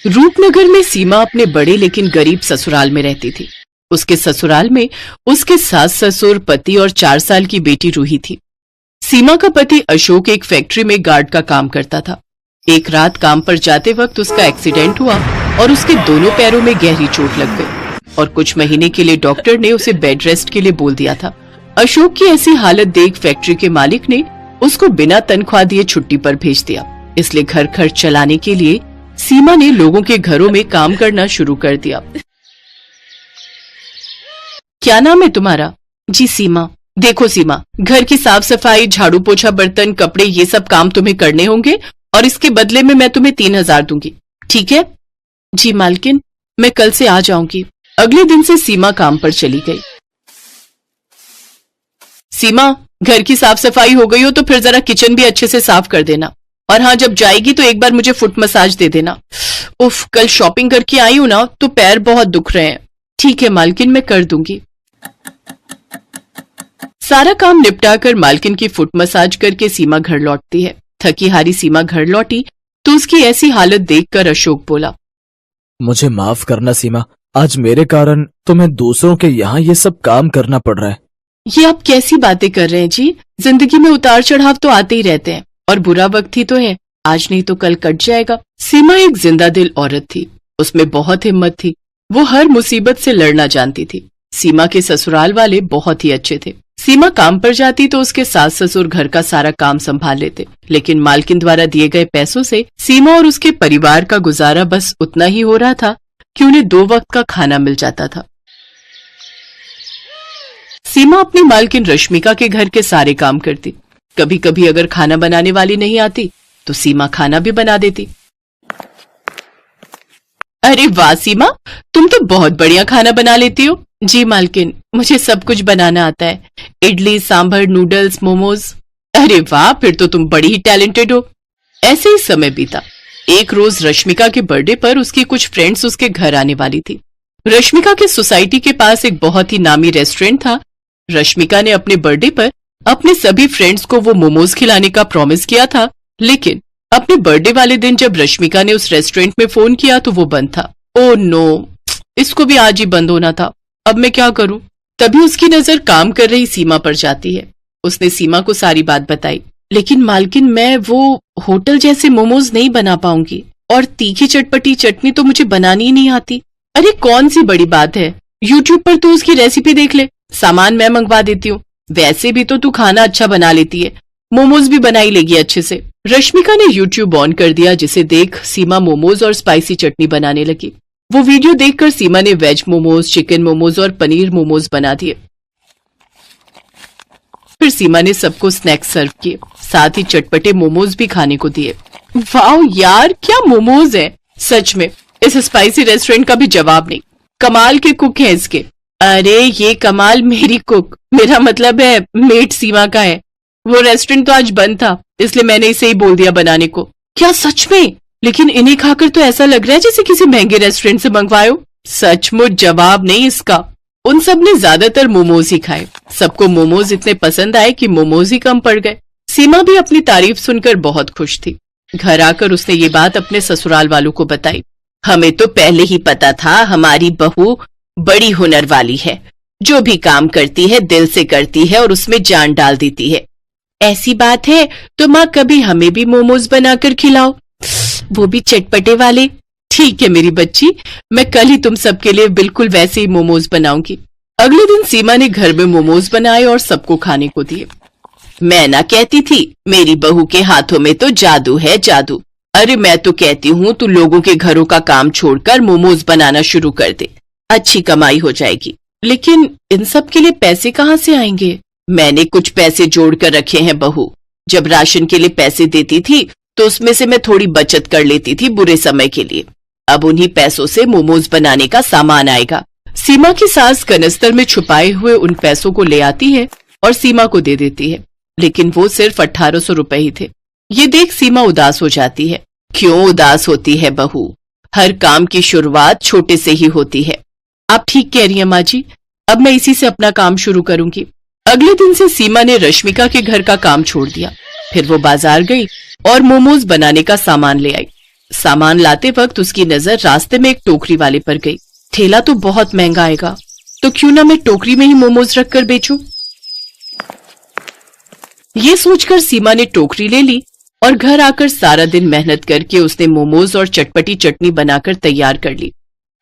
रूपनगर में सीमा अपने बड़े लेकिन गरीब ससुराल में रहती थी। उसके ससुराल में उसके सास ससुर, पति और 4 साल की बेटी रूही थी। सीमा का पति अशोक एक फैक्ट्री में गार्ड का काम करता था। एक रात काम पर जाते वक्त उसका एक्सीडेंट हुआ और उसके दोनों पैरों में गहरी चोट लग गई और कुछ महीने के लिए डॉक्टर ने उसे बेड रेस्ट के लिए बोल दिया था। अशोक की ऐसी हालत देख फैक्ट्री के मालिक ने उसको बिना तनख्वाह दिए छुट्टी पर भेज दिया। इसलिए घर खर्च चलाने के लिए सीमा ने लोगों के घरों में काम करना शुरू कर दिया। क्या नाम है तुम्हारा? जी सीमा। देखो सीमा, घर की साफ सफाई, झाड़ू पोछा, बर्तन, कपड़े, ये सब काम तुम्हें करने होंगे और इसके बदले में मैं तुम्हें 3,000 दूंगी, ठीक है? जी मालकिन, मैं कल से आ जाऊंगी। अगले दिन से सीमा काम पर चली गई। सीमा, घर की साफ सफाई हो गई हो तो फिर जरा किचन भी अच्छे से साफ कर देना, और हाँ, जब जाएगी तो एक बार मुझे फुट मसाज दे देना। उफ, कल शॉपिंग करके आई हूं ना तो पैर बहुत दुख रहे हैं। ठीक है मालकिन, मैं कर दूंगी। सारा काम निपटाकर मालकिन की फुट मसाज करके सीमा घर लौटती है। थकी हारी सीमा घर लौटी तो उसकी ऐसी हालत देखकर अशोक बोला, मुझे माफ करना सीमा, आज मेरे कारण तुम्हें दूसरों के यहाँ ये सब काम करना पड़ रहा है। ये आप कैसी बातें कर रहे हैं जी? जिंदगी में उतार चढ़ाव तो आते ही रहते हैं और बुरा वक्त ही तो है, आज नहीं तो कल कट जाएगा। सीमा एक जिंदा दिल औरत थी, उसमें बहुत हिम्मत थी। वो हर मुसीबत से लड़ना जानती थी। सीमा के ससुराल वाले बहुत ही अच्छे थे। सीमा काम पर जाती तो उसके सास ससुर घर का सारा काम संभाल लेते, लेकिन मालकिन द्वारा दिए गए पैसों से सीमा और उसके परिवार का गुजारा बस उतना ही हो रहा था कि उन्हें 2 वक्त का खाना मिल जाता था। सीमा अपनी मालकिन रश्मिका के घर के सारे काम करती। कभी कभी अगर खाना बनाने वाली नहीं आती तो सीमा खाना भी बना देती। अरे वाह सीमा, तुम तो बहुत बढ़िया खाना बना लेती हो। जी मालकिन, मुझे सब कुछ बनाना आता है, इडली, सांभर, नूडल्स, मोमोज। अरे वाह, फिर तो तुम बड़ी ही टैलेंटेड हो। ऐसे ही समय बीता। एक रोज रश्मिका के बर्थडे पर उसकी कुछ फ्रेंड्स उसके घर आने वाली थी। रश्मिका के सोसाइटी के पास एक बहुत ही नामी रेस्टोरेंट था। रश्मिका ने अपने बर्थडे पर अपने सभी फ्रेंड्स को वो मोमोज खिलाने का प्रॉमिस किया था, लेकिन अपने बर्थडे वाले दिन जब रश्मिका ने उस रेस्टोरेंट में फोन किया तो वो बंद था। ओह नो, इसको भी आज ही बंद होना था। अब मैं क्या करूं? तभी उसकी नजर काम कर रही सीमा पर जाती है। उसने सीमा को सारी बात बताई। लेकिन मालकिन, मैं वो होटल जैसे मोमोज नहीं बना पाऊंगी और तीखी चटपटी चटनी तो मुझे बनानी ही नहीं आती। अरे कौन सी बड़ी बात है, यूट्यूब पर तू उसकी रेसिपी देख ले, सामान मैं मंगवा देती हूँ। वैसे भी तो तू खाना अच्छा बना लेती है, मोमोज भी बनाई लेगी अच्छे से। रश्मिका ने यूट्यूब ऑन कर दिया, जिसे देख सीमा मोमोज और स्पाइसी चटनी बनाने लगी। वो वीडियो देखकर सीमा ने वेज मोमोज, चिकन मोमोज और पनीर मोमोज बना दिए। फिर सीमा ने सबको स्नैक्स सर्व किए, साथ ही चटपटे मोमोज भी खाने को दिए। वाह यार, क्या मोमोज है! सच में इस स्पाइसी रेस्टोरेंट का भी जवाब नहीं। कमाल के कुक हैं इसके। अरे ये कमाल मेरी कुक, मेरा मतलब है मेट सीमा का है। वो रेस्टोरेंट तो आज बंद था, इसलिए मैंने इसे ही बोल दिया बनाने को। क्या सच में? लेकिन इन्हें खाकर तो ऐसा लग रहा है जैसे किसी महंगे रेस्टोरेंट से मंगवाए हो। सचमुच जवाब नहीं इसका। उन सब ने ज्यादातर मोमोज ही खाए। सबको मोमोज इतने पसंद आए कि मोमोज ही कम पड़ गए। सीमा भी अपनी तारीफ सुनकर बहुत खुश थी। घर आकर उसने ये बात अपने ससुराल वालों को बताई। हमें तो पहले ही पता था हमारी बहू बड़ी हुनर वाली है, जो भी काम करती है दिल से करती है और उसमें जान डाल देती है। ऐसी बात है तो माँ कभी हमें भी मोमोज बनाकर खिलाओ, वो भी चटपटे वाले। ठीक है मेरी बच्ची, मैं कल ही तुम सबके लिए बिल्कुल वैसे ही मोमोज बनाऊंगी। अगले दिन सीमा ने घर में मोमोज बनाए और सबको खाने को दिए। मैं ना कहती थी मेरी बहू के हाथों में तो जादू है, जादू। अरे मैं तो कहती हूँ तू लोगों के घरों का काम छोड़कर मोमोज बनाना शुरू कर दे, अच्छी कमाई हो जाएगी। लेकिन इन सब के लिए पैसे कहाँ से आएंगे? मैंने कुछ पैसे जोड़ कर रखे हैं बहू। जब राशन के लिए पैसे देती थी तो उसमें से मैं थोड़ी बचत कर लेती थी बुरे समय के लिए। अब उन्हीं पैसों से मोमोज बनाने का सामान आएगा। सीमा की सास कनस्तर में छुपाए हुए उन पैसों को ले आती है और सीमा को दे देती है, लेकिन वो सिर्फ 1800 रुपए ही थे। ये देख सीमा उदास हो जाती है। क्यों उदास होती है बहू? हर काम की शुरुआत छोटे से ही होती है। आप ठीक कह रही हैं माँ जी, अब मैं इसी से अपना काम शुरू करूंगी। अगले दिन से सीमा ने रश्मिका के घर का काम छोड़ दिया। फिर वो बाजार गई और मोमोज बनाने का सामान ले आई। सामान लाते वक्त उसकी नजर रास्ते में एक टोकरी वाले पर गई। ठेला तो बहुत महंगा आएगा, तो क्यों ना मैं टोकरी में ही मोमोज रखकर बेचूं। ये सोचकर सीमा ने टोकरी ले ली और घर आकर सारा दिन मेहनत करके उसने मोमोज और चटपटी चटनी बनाकर तैयार कर ली।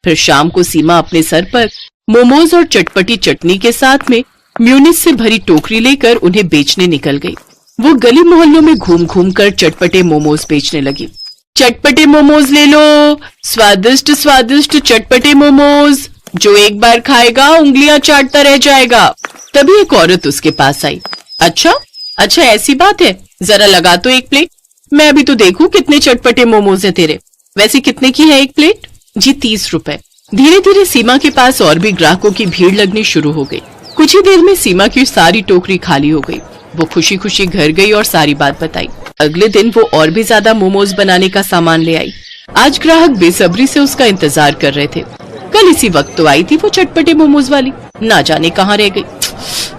फिर शाम को सीमा अपने सर पर मोमोज और चटपटी चटनी के साथ में म्यूनिस से भरी टोकरी लेकर उन्हें बेचने निकल गई। वो गली मोहल्लों में घूम घूम कर चटपटे मोमोज बेचने लगी। चटपटे मोमोज ले लो, स्वादिष्ट स्वादिष्ट चटपटे मोमोज, जो एक बार खाएगा उंगलियां चाटता रह जाएगा। तभी एक औरत उसके पास आई। अच्छा अच्छा, ऐसी बात है, जरा लगा तो एक प्लेट, मैं अभी तो देखूं कितने चटपटे मोमोज है तेरे। वैसे कितने की है एक प्लेट? जी 30 रुपए। धीरे धीरे सीमा के पास और भी ग्राहकों की भीड़ लगनी शुरू हो गई। कुछ ही देर में सीमा की सारी टोकरी खाली हो गई। वो खुशी खुशी घर गई और सारी बात बताई। अगले दिन वो और भी ज्यादा मोमोज बनाने का सामान ले आई। आज ग्राहक बेसब्री से उसका इंतजार कर रहे थे। कल इसी वक्त तो आई थी वो चटपटे मोमोज वाली, ना जाने कहाँ रह गई।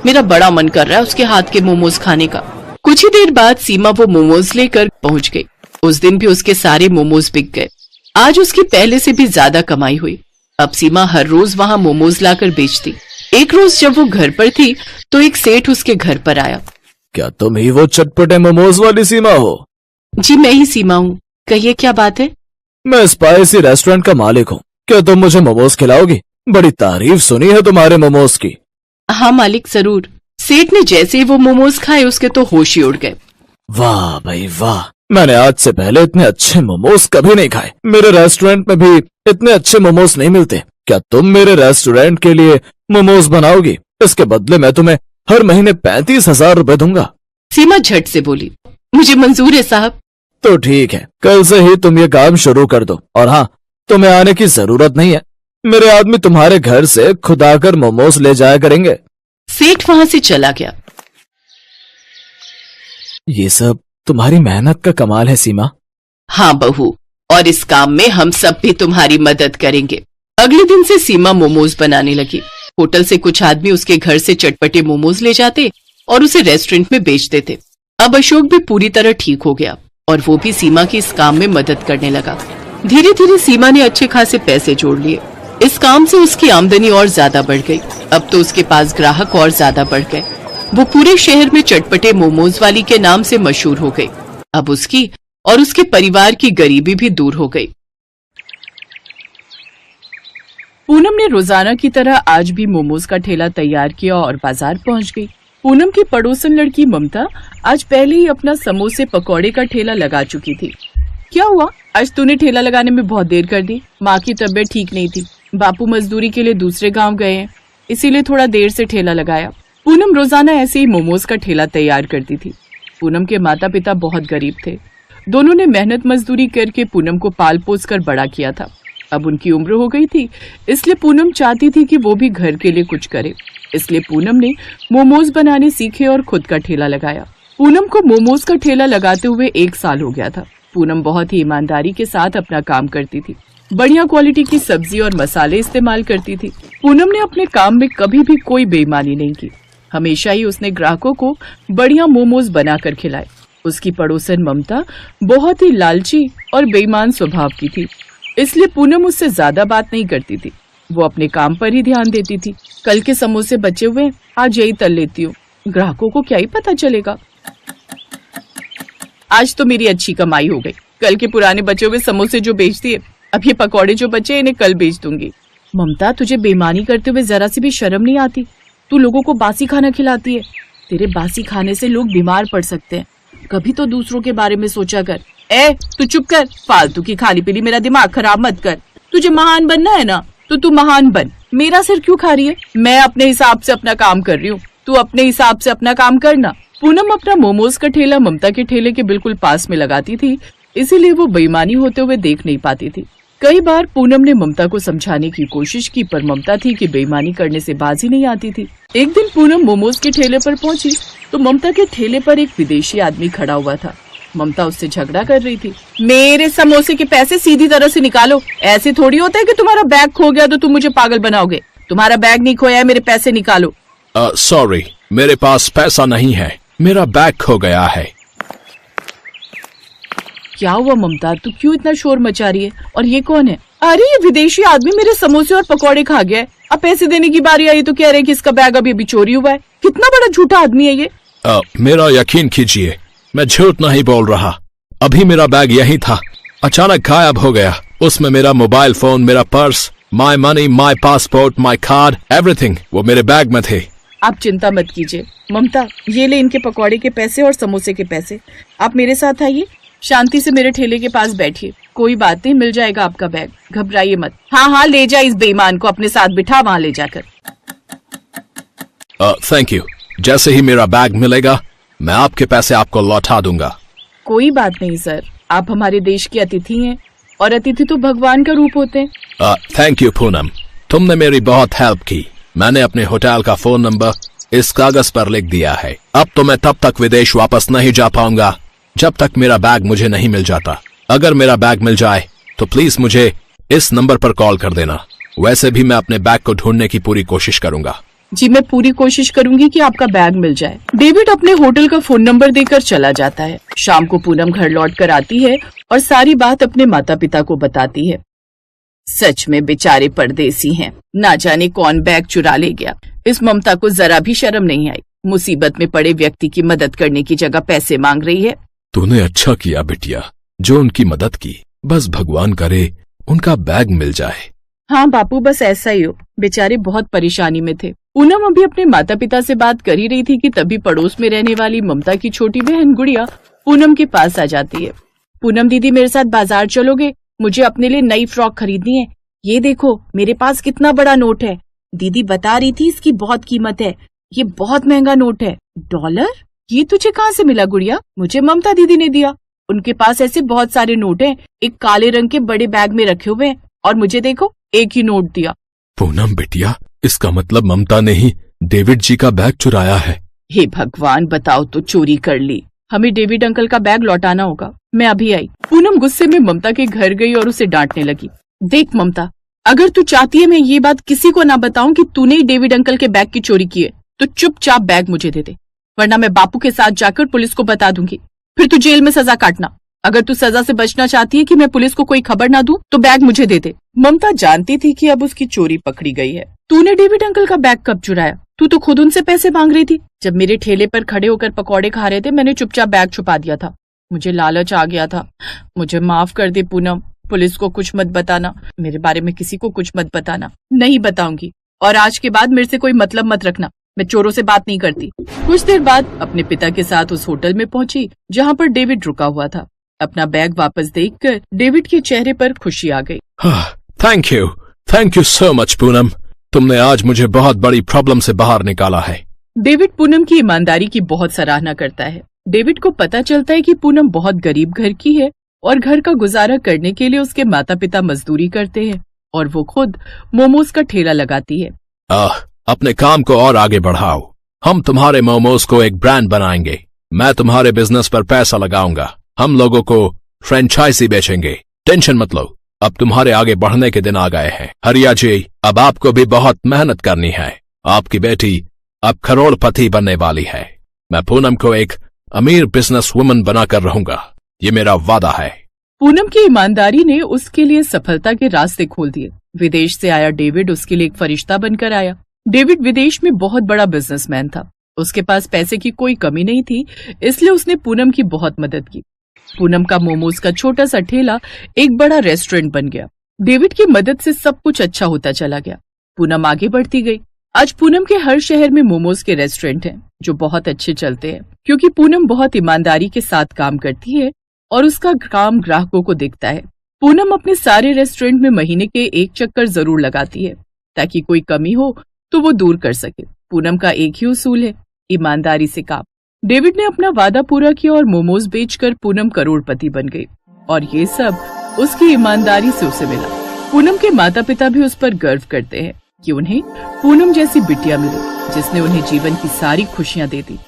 मेरा बड़ा मन कर रहा है उसके हाथ के मोमोज खाने का। कुछ ही देर बाद सीमा वो मोमोज लेकर पहुंच गई। उस दिन भी उसके सारे मोमोज बिक गए। आज उसकी पहले से भी ज्यादा कमाई हुई। अब सीमा हर रोज वहाँ मोमोज लाकर बेचती। एक रोज जब वो घर पर थी तो एक सेठ उसके घर पर आया। क्या तुम ही वो चटपटे मोमोज वाली सीमा हो? जी मैं ही सीमा हूँ, कहिए क्या बात है? मैं स्पाइसी रेस्टोरेंट का मालिक हूँ। क्या तुम मुझे मोमोज खिलाओगी? बड़ी तारीफ सुनी है तुम्हारे मोमोज की। हाँ मालिक, जरूर। सेठ ने जैसे ही वो मोमोज खाए उसके तो होश ही उड़ गए। वाह भाई वाह, मैंने आज से पहले इतने अच्छे मोमोज कभी नहीं खाए। मेरे रेस्टोरेंट में भी इतने अच्छे मोमोज नहीं मिलते। क्या तुम मेरे रेस्टोरेंट के लिए मोमोज बनाओगी? इसके बदले मैं तुम्हें हर महीने 35,000 रुपए दूंगा। सीमा झट से बोली, मुझे मंजूर है साहब। तो ठीक है, कल से ही तुम ये काम शुरू कर दो। और हाँ, तुम्हें आने की जरूरत नहीं है। मेरे आदमी तुम्हारे घर से खुद आकर मोमोज ले जाया करेंगे। सेठ वहाँ से चला गया। ये सब तुम्हारी मेहनत का कमाल है सीमा। हाँ बहू, और इस काम में हम सब भी तुम्हारी मदद करेंगे। अगले दिन से सीमा मोमोज बनाने लगी। होटल से कुछ आदमी उसके घर से चटपटे मोमोज ले जाते और उसे रेस्टोरेंट में बेच देते। अब अशोक भी पूरी तरह ठीक हो गया और वो भी सीमा की इस काम में मदद करने लगा। धीरे धीरे सीमा ने अच्छे खासे पैसे जोड़ लिए। इस काम से उसकी आमदनी और ज्यादा बढ़ गई। अब तो उसके पास ग्राहक और ज्यादा बढ़ गए। वो पूरे शहर में चटपटे मोमोज वाली के नाम से मशहूर हो गई। अब उसकी और उसके परिवार की गरीबी भी दूर हो गई। पूनम ने रोजाना की तरह आज भी मोमोज का ठेला तैयार किया और बाजार पहुंच गई। पूनम की पड़ोसन लड़की ममता आज पहले ही अपना समोसे पकौड़े का ठेला लगा चुकी थी। क्या हुआ, आज तूने ठेला लगाने में बहुत देर कर दी? माँ की तबीयत ठीक नहीं थी, बापू मजदूरी के लिए दूसरे गांव गए हैं, इसीलिए थोड़ा देर से ठेला लगाया। पूनम रोजाना ऐसे ही मोमोज का ठेला तैयार करती थी। पूनम के माता पिता बहुत गरीब थे। दोनों ने मेहनत मजदूरी करके पूनम को पाल पोस कर बड़ा किया था। अब उनकी उम्र हो गई थी, इसलिए पूनम चाहती थी कि वो भी घर के लिए कुछ करे। इसलिए पूनम ने मोमोज बनाने सीखे और खुद का ठेला लगाया। पूनम को मोमोज का ठेला लगाते हुए 1 साल हो गया था। पूनम बहुत ही ईमानदारी के साथ अपना काम करती थी। बढ़िया क्वालिटी की सब्जी और मसाले इस्तेमाल करती थी। पूनम ने अपने काम में कभी भी कोई बेईमानी नहीं की। हमेशा ही उसने ग्राहकों को बढ़िया मोमोज बनाकर खिलाए। उसकी पड़ोसन ममता बहुत ही लालची और बेईमान स्वभाव की थी, इसलिए पूनम उससे ज्यादा बात नहीं करती थी। वो अपने काम पर ही ध्यान देती थी। कल के समोसे बचे हुए आज यही तल लेती हूँ, ग्राहकों को क्या ही पता चलेगा। आज तो मेरी अच्छी कमाई हो गई। कल के पुराने बचे हुए समोसे जो बेचती है, अब ये पकौड़े जो बचे इन्हें कल बेच दूंगी। ममता, तुझे बेईमानी करते हुए जरा सी भी शर्म नहीं आती? तू लोगों को बासी खाना खिलाती है। तेरे बासी खाने से लोग बीमार पड़ सकते हैं। कभी तो दूसरों के बारे में सोचा कर। तू चुप कर, फालतू की खाली पीली मेरा दिमाग खराब मत कर। तुझे महान बनना है ना, तो तू महान बन। मेरा सिर क्यों खा रही है? मैं अपने हिसाब से अपना काम कर रही हूँ, तू अपने हिसाब से अपना काम करना। पूनम अपना मोमोज का ठेला ममता के ठेले के बिल्कुल पास में लगाती थी, इसीलिए वो बेईमानी होते हुए देख नहीं पाती थी। कई बार पूनम ने ममता को समझाने की कोशिश की, पर ममता थी कि बेईमानी करने से बाज ही नहीं आती थी। एक दिन पूनम मोमोज के ठेले पर पहुंची तो ममता के ठेले पर एक विदेशी आदमी खड़ा हुआ था। ममता उससे झगड़ा कर रही थी। मेरे समोसे के पैसे सीधी तरह से निकालो। ऐसे थोड़ी होता है कि तुम्हारा बैग खो गया तो तुम मुझे पागल बनाओगे। तुम्हारा बैग नहीं खोया है, मेरे पैसे निकालो। सॉरी, मेरे पास पैसा नहीं है, मेरा बैग खो गया है। क्या हुआ ममता, तू क्यों इतना शोर मचा रही है? और ये कौन है? अरे ये विदेशी आदमी मेरे समोसे और पकौड़े खा गया है। अब पैसे देने की बारी आई तो कह रहे हैं कि इसका बैग अभी चोरी हुआ है। कितना बड़ा झूठा आदमी है ये। मेरा यकीन कीजिए, मैं झूठ नहीं बोल रहा। अभी मेरा बैग यही था, अचानक गायब हो गया। उसमें मेरा मोबाइल फोन, मेरा purse, my money, my passport, my card, everything वो मेरे बैग में थे। आप चिंता मत कीजिए ममता, ये ले इनके पकौड़े के पैसे और समोसे के पैसे। आप मेरे साथ आइए, शांति से मेरे ठेले के पास बैठिए। कोई बात नहीं, मिल जाएगा आपका बैग, घबराइए मत। हाँ, ले जा इस बेईमान को अपने साथ बिठा वहाँ ले जाकर। Thank you. जैसे ही मेरा बैग मिलेगा मैं आपके पैसे आपको लौटा दूंगा। कोई बात नहीं सर, आप हमारे देश के अतिथि हैं और अतिथि तो भगवान का रूप होते हैं। थैंक यू पूनम, तुमने मेरी बहुत हेल्प की। मैंने अपने होटल का फोन नंबर इस कागज पर लिख दिया है। अब तो मैं तब तक विदेश वापस नहीं जा पाऊंगा जब तक मेरा बैग मुझे नहीं मिल जाता। अगर मेरा बैग मिल जाए तो प्लीज मुझे इस नंबर पर कॉल कर देना। वैसे भी मैं अपने बैग को ढूंढने की पूरी कोशिश करूंगा। जी मैं पूरी कोशिश करूंगी कि आपका बैग मिल जाए। डेविड अपने होटल का फोन नंबर देकर चला जाता है। शाम को पूनम घर लौट कर आती है और सारी बात अपने माता पिता को बताती है। सच में बेचारे परदेसी हैं, ना जाने कौन बैग चुरा ले गया। इस ममता को जरा भी शर्म नहीं आई। मुसीबत में पड़े व्यक्ति की मदद करने की जगह पैसे मांग रही है। तूने अच्छा किया बिटिया, जो उनकी मदद की। बस भगवान करे उनका बैग मिल जाए। हाँ बापू, बस ऐसा ही हो। बेचारे बहुत परेशानी में थे। पूनम अभी अपने माता पिता से बात कर ही रही थी कि तभी पड़ोस में रहने वाली ममता की छोटी बहन गुड़िया पूनम के पास आ जाती है। पूनम दीदी, मेरे साथ बाजार चलोगे? मुझे अपने लिए नई फ्रॉक खरीदनी है। ये देखो मेरे पास कितना बड़ा नोट है। दीदी बता रही थी इसकी बहुत कीमत है। ये बहुत महंगा नोट है। $? ये तुझे कहाँ से मिला गुड़िया? मुझे ममता दीदी ने दिया। उनके पास ऐसे बहुत सारे नोट हैं, एक काले रंग के बड़े बैग में रखे हुए हैं, और मुझे देखो एक ही नोट दिया। पूनम बिटिया, इसका मतलब ममता ने ही डेविड जी का बैग चुराया है। हे भगवान, बताओ तो चोरी कर ली। हमें डेविड अंकल का बैग लौटाना होगा। मैं अभी आई। पूनम गुस्से में ममता के घर गई और उसे डांटने लगी। देख ममता, अगर तू चाहती है मैं ये बात किसी को ना बताऊं कि तूने ही डेविड अंकल के बैग की चोरी की है, तो चुपचाप बैग मुझे दे दे, वरना मैं बापू के साथ जाकर पुलिस को बता दूंगी। फिर तू जेल में सजा काटना। अगर तू सजा से बचना चाहती है कि मैं पुलिस को कोई खबर ना दूं, तो बैग मुझे दे दे। ममता जानती थी कि अब उसकी चोरी पकड़ी गई है। तूने डेविड अंकल का बैग कब चुराया? तू तो खुद उनसे पैसे मांग रही थी। जब मेरे ठेले पर खड़े होकर पकौड़े खा रहे थे, मैंने चुपचाप बैग छुपा दिया था। मुझे लालच आ गया था। मुझे माफ कर दे पूनम। पुलिस को कुछ मत बताना, मेरे बारे में किसी को कुछ मत बताना। नहीं बताऊंगी, और आज के बाद मेरे से कोई मतलब मत रखना। मैं चोरों से बात नहीं करती। कुछ देर बाद अपने पिता के साथ उस होटल में पहुंची जहां पर डेविड रुका हुआ था। अपना बैग वापस देखकर डेविड के चेहरे पर खुशी आ गई। Thank you so much Poonam. तुमने आज मुझे बहुत बड़ी प्रॉब्लम से बाहर निकाला है। डेविड पूनम की ईमानदारी की बहुत सराहना करता है। डेविड को पता चलता है कि पूनम बहुत गरीब घर की है और घर का गुजारा करने के लिए उसके माता पिता मजदूरी करते हैं और वो खुद मोमोज का ठेला लगाती है। अपने काम को और आगे बढ़ाओ। हम तुम्हारे मोमोज को एक ब्रांड बनाएंगे। मैं तुम्हारे बिजनेस पर पैसा लगाऊंगा। हम लोगों को फ्रेंचाइजी बेचेंगे। टेंशन मत लो, अब तुम्हारे आगे बढ़ने के दिन आ गए हैं। हरिया जी, अब आपको भी बहुत मेहनत करनी है। आपकी बेटी अब करोड़पति बनने वाली है। मैं पूनम को एक अमीर बिजनेस वुमन बनाकर रहूंगा, ये मेरा वादा है। पूनम की ईमानदारी ने उसके लिए सफलता के रास्ते खोल दिए। विदेश से आया डेविड उसके लिए एक फरिश्ता बनकर आया। डेविड विदेश में बहुत बड़ा बिजनेसमैन था। उसके पास पैसे की कोई कमी नहीं थी, इसलिए उसने पूनम की बहुत मदद की। पूनम का मोमोज का छोटा सा ठेला एक बड़ा रेस्टोरेंट बन गया। डेविड की मदद से सब कुछ अच्छा होता चला गया। पूनम आगे बढ़ती गई। आज पूनम के हर शहर में मोमोज के रेस्टोरेंट हैं, जो बहुत अच्छे चलते हैं, क्योंकि पूनम बहुत ईमानदारी के साथ काम करती है और उसका काम ग्राहकों को दिखता है। पूनम अपने सारे रेस्टोरेंट में महीने के एक चक्कर जरूर लगाती है, ताकि कोई कमी हो तो वो दूर कर सके। पूनम का एक ही उसूल है, ईमानदारी से काम। डेविड ने अपना वादा पूरा किया और मोमोज बेचकर पूनम करोड़पति बन गई, और ये सब उसकी ईमानदारी से उसे मिला। पूनम के माता पिता भी उस पर गर्व करते हैं कि उन्हें पूनम जैसी बिटिया मिली, जिसने उन्हें जीवन की सारी खुशियां दे दी।